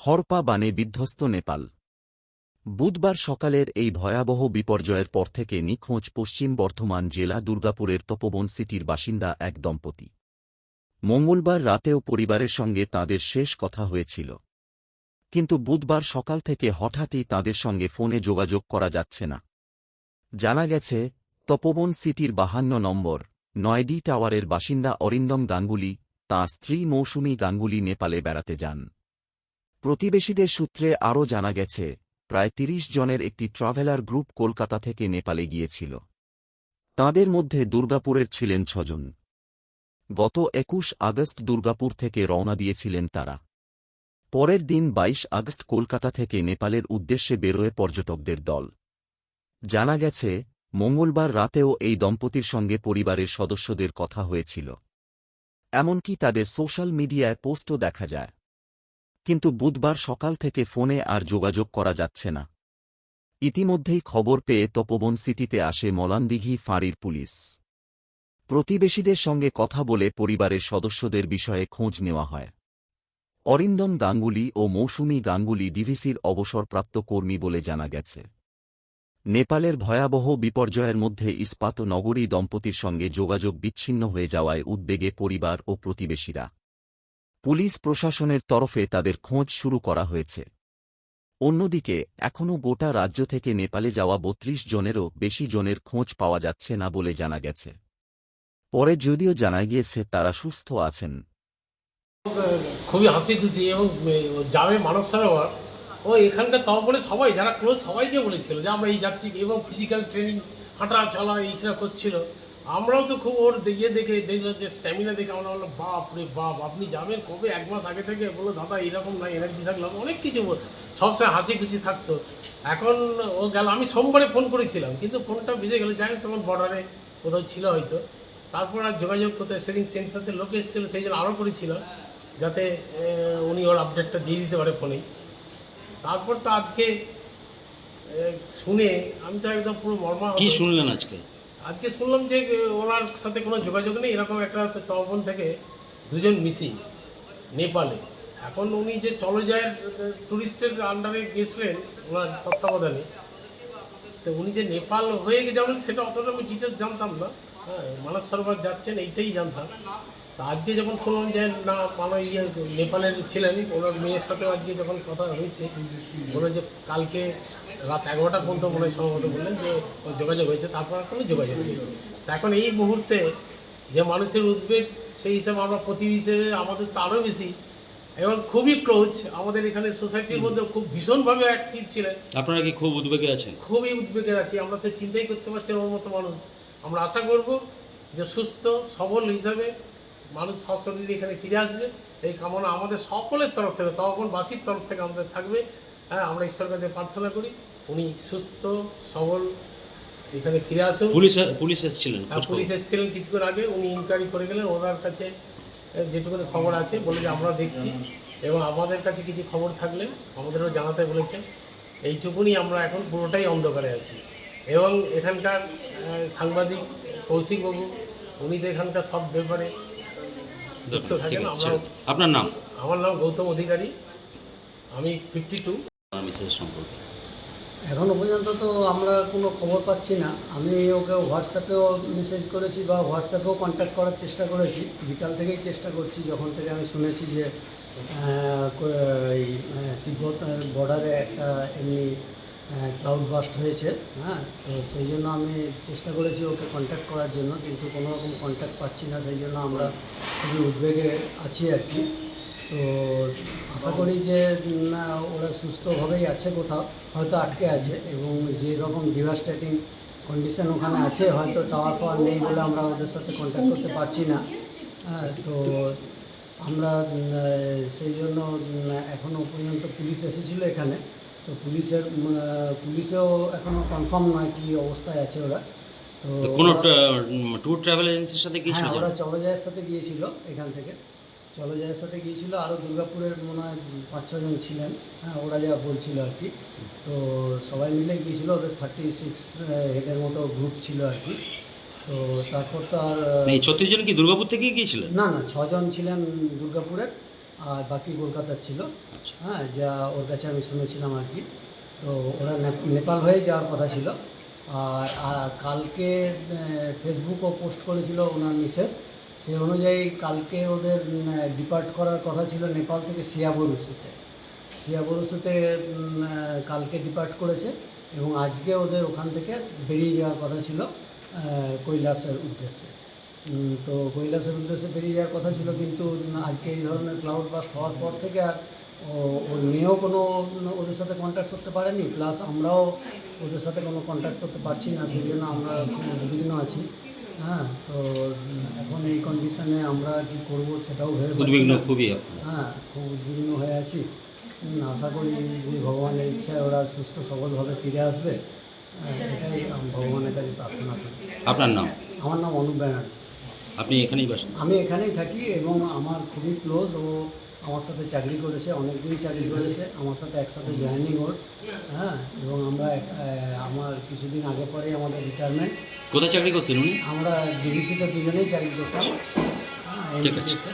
হড়পা বানে বিধ্বস্ত নেপাল। বুধবার সকালের এই ভয়াবহ বিপর্যয়ের পর থেকে নিখোঁজ পশ্চিম বর্ধমান জেলা দুর্গাপুরের তপোবন সিটির বাসিন্দা এক দম্পতি। মঙ্গলবার রাতেও পরিবারের সঙ্গে তাঁদের শেষ কথা হয়েছিল, কিন্তু বুধবার সকাল থেকে হঠাৎই তাঁদের সঙ্গে ফোনে যোগাযোগ করা যাচ্ছে না। জানা গেছে, তপোবন সিটির 52 নম্বর 9D টাওয়ারের বাসিন্দা অরিন্দম গাঙ্গুলি, তাঁর স্ত্রী মৌসুমী গাঙ্গুলি নেপালে বেড়াতে যান। প্রতিবেশীদের সূত্রে আরও জানা গেছে, প্রায় 30 জনের একটি ট্রাভেলার গ্রুপ কলকাতা থেকে নেপালে গিয়েছিল। তাঁদের মধ্যে দুর্গাপুরের ছিলেন 6 জন। গত 21 আগস্ট দুর্গাপুর থেকে রওনা দিয়েছিলেন তারা। পরের দিন 22 আগস্ট কলকাতা থেকে নেপালের উদ্দেশ্যে বেরোয় পর্যটকদের দল। জানা গেছে, মঙ্গলবার রাতেও এই দম্পতির সঙ্গে পরিবারের সদস্যদের কথা হয়েছিল। এমনকি তাদের সোশ্যাল মিডিয়ায় পোস্টও দেখা যায়। কিন্তু বুধবার সকাল থেকে ফোনে আর যোগাযোগ করা যাচ্ছে না। ইতিমধ্যেই খবর পেয়ে তপোবন সিটিতে আসে মলানদিঘি ফাঁড়ির পুলিশ। প্রতিবেশীদের সঙ্গে কথা বলে পরিবারের সদস্যদের বিষয়ে খোঁজ নেওয়া হয়। অরিন্দম গাঙ্গুলি ও মৌসুমী গাঙ্গুলি ডিভিসির অবসরপ্রাপ্ত কর্মী বলে জানা গেছে। নেপালের ভয়াবহ বিপর্যয়ের মধ্যে ইস্পাত নগরী দম্পতির সঙ্গে যোগাযোগ বিচ্ছিন্ন হয়ে যাওয়ায় উদ্বেগে পরিবার ও প্রতিবেশীরা। পুলিশ প্রশাসনের তরফে তাদের খোঁজ শুরু করা হয়েছে। অন্যদিকে এখনও গোটা রাজ্য থেকে নেপালে যাওয়া 32 জনেরও বেশি জনের খোঁজ পাওয়া যাচ্ছে না বলে জানা গেছে। পরে যদিও জানা গিয়েছে তারা সুস্থ আছেন। খুবই হাসি খুশি এবং যাবে মানস সরোবর ও এখানকার তপবনে সবাই যারা ক্লোজ সবাইকে বলেছিল যে আমরা এই যাচ্ছি, এবং ফিজিক্যাল ট্রেনিং হাঁটা চলা এইসব করছিল। আমরাও তো খুব ওর দেখে দেখলো যে স্ট্যামিনা দেখে আমরা বললাম বাপ রে বাপ, আপনি যাবেন কবে? 1 মাস আগে থেকে বললো দাদা এরকম না, এনার্জি থাকলো অনেক কিছু সবসময় হাসি খুশি থাকতো। এখন ও গেল, আমি সোমবারে ফোন করেছিলাম কিন্তু ফোনটা ভিজে গেলো, যাই হোক তখন বর্ডারে কোথাও ছিল হয়তো। তারপর আর যোগাযোগ করতে সেদিন সেন্সাসের লোক এসেছিলো, সেই জন্য আরও করেছিল যাতে উনি ওর আপডেটটা দিয়ে দিতে পারে ফোনেই। তারপর তো আজকে শুনে আমি তো একদম পুরো মর্মাহত। কি শুনলেন আজকে? আজকে শুনলাম যে ওনার সাথে কোনো যোগাযোগ নেই, এরকম একটা তপবন থেকে 2 জন মিসিং নেপালে। এখন উনি যে চলে যায় ট্যুরিস্টের আন্ডারে গেছিলেন ওনার তত্ত্বাবধানে, তো উনি যে নেপাল হয়ে যাবেন সেটা অতটা আমি ডিটেলস জানতাম না। হ্যাঁ, মানস সরোবর যাচ্ছেন এইটাই জানতাম। তা আজকে যখন শুনলাম যে না নেপালের ছিলেন, ওনার মেয়ের সাথে আজকে যখন কথা হয়েছে, বলে যে কালকে রাত 11টা পর্যন্ত মনে হয় সম্ভবত বললেন যে যোগাযোগ হয়েছে, তারপর আর কোনো যোগাযোগ নেই। তা এখন এই মুহূর্তে যে মানুষের উদ্বেগ, সেই হিসাবে আমরা প্রতিবেশী হিসেবে আমাদের তো আরও বেশি, এবং খুবই ক্লোজ আমাদের এখানে সোসাইটির মধ্যে খুব ভীষণভাবে অ্যাক্টিভ ছিলেন। আপনারা কি খুব উদ্বেগে আছেন? খুবই উদ্বেগের আছি, আমরা তো চিন্তাই করতে পারছি না ওর মতো মানুষ। আমরা আশা করব যে সুস্থ সবল হিসাবে মানুষ সশরীরে এখানে ফিরে আসবে, এই কামনা আমাদের সকলের তরফ থেকে, তপবনবাসীর তরফ থেকে আমাদের থাকবে। হ্যাঁ, আমরা ঈশ্বরের কাছে প্রার্থনা করি উনি সুস্থ সবল এখানে ফিরে আসুন। পুলিশ এসেছিলেন? হ্যাঁ, পুলিশ এসেছিলেন কিছুক্ষণ আগে, উনি ইনকোয়ারি করে গেলেন। ওনার কাছে যেটুকুনি খবর আছে বলে যে আমরা দেখছি, এবং আমাদের কাছে কিছু খবর থাকলে আমাদেরও জানাতে বলেছে। এইটুকুনি, আমরা এখন পুরোটাই অন্ধকারে আছি। এবং এখানকার সাংবাদিক কৌশিকবাবু, উনি তো এখানকার সব ব্যাপারে যুক্ত থাকেন। আপনার নাম? আমার নাম গৌতম অধিকারী, আমি 52। মিসেস সম্পর্কে এখনও পর্যন্ত তো আমরা কোনো খবর পাচ্ছি না। আমি ওকে হোয়াটসঅ্যাপেও মেসেজ করেছি বা হোয়াটসঅ্যাপেও কন্ট্যাক্ট করার চেষ্টা করেছি, বিকাল থেকেই চেষ্টা করছি, যখন থেকে আমি শুনেছি যে তিব্বত বর্ডারে একটা এমনি ক্লাউড বাস্ট হয়েছে। হ্যাঁ, তো সেই জন্য আমি চেষ্টা করেছি ওকে কন্ট্যাক্ট করার জন্য, কিন্তু কোনো রকম কন্ট্যাক্ট পাচ্ছি না। সেই জন্য আমরা খুবই উদ্বেগে আছি আর কি। তো আশা করি যে না, ওরা সুস্থভাবেই আছে, কোথাও হয়তো আটকে আছে, এবং যে রকম ডিভাস্টেটিং কন্ডিশন ওখানে আছে, হয়তো টাওয়ার পাওয়ার নেই বলে আমরা ওদের সাথে কন্ট্যাক্ট করতে পারছি না। হ্যাঁ, তো আমরা সেই জন্য এখনও পর্যন্ত পুলিশ এসেছিলো এখানে, তো পুলিশেও এখনও কনফার্ম নয় কী অবস্থায় আছে ওরা। তো কোনো ট্যুর ট্রাভেল এজেন্সির সাথে গিয়েছিল? হ্যাঁ, ওরা চলজায়ের সাথে গিয়েছিল, এখান থেকে চলজায়ের সাথে গিয়েছিল। আরও দুর্গাপুরের মনে হয় 5-6 জন ছিলেন। হ্যাঁ, ওরা যা বলছিল আর কি। তো সবাই মিলে গিয়েছিল, ওদের 36 হেডের মতো গ্রুপ ছিল আর কি। তো তারপর তো আর এই 36 জন কি দুর্গাপুর থেকে গিয়েছিলেন? না, 6 জন ছিলেন দুর্গাপুরের, আর বাকি কলকাতার ছিল। আচ্ছা। হ্যাঁ, যা ওর কাছে আমি শুনেছিলাম আর কি। তো ওরা নেপাল হয়ে যাওয়ার কথা ছিল। আর কালকে ফেসবুকও পোস্ট করেছিল ওনার মিসেস, সে অনুযায়ী কালকে ওদের ডিপার্ট করার কথা ছিল নেপাল থেকে সিয়াবরুসুতে কালকে ডিপার্ট করেছে এবং আজকে ওদের ওখান থেকে বেরিয়ে যাওয়ার কথা ছিল কৈলাসের উদ্দেশ্যে। তো কৈলাসের উদ্দেশ্যে বেরিয়ে যাওয়ার কথা ছিল, কিন্তু আজকে এই ধরনের ক্লাউড বাস্ট হওয়ার পর থেকে আর ওর মেয়েও কোনো ওদের সাথে কন্ট্যাক্ট করতে পারেনি, প্লাস আমরাও ওদের সাথে কোনো কন্ট্যাক্ট করতে পারছি না, সেই জন্য আমরা খুব উদ্বিগ্ন আছি। হ্যাঁ, তো এখন এই কন্ডিশনে আমরা কি করব সেটাও ভেবে পাচ্ছি উদ্বিগ্ন না। খুবই আপনার। হ্যাঁ, খুব উদ্বিগ্ন হয়ে আছি। আশা করি যে ভগবানের ইচ্ছায় ওরা সুস্থ সবলভাবে ফিরে আসবে, এটাই আমি ভগবানের কাছে প্রার্থনা করি। আপনার নাম? আমার নাম অনুপ ব্যানার্জি। আপনি এখানেই বাসিন্দা? আমি এখানেই থাকি এবং আমার খুবই ক্লোজ। ও আমার সাথে চাকরি করেছে, অনেক দিন চাকরি করেছে আমার সাথে, একসাথে জয়েনিং ওর। হ্যাঁ, এবং আমরা আমার কিছুদিন আগে পরেই আমাদের রিটায়ারমেন্ট। কোথায় চাকরি করতেন উনি? আমরা ডিভিসিতে দুজনেই চাকরি করতাম। হ্যাঁ, ঠিক আছে। NTPC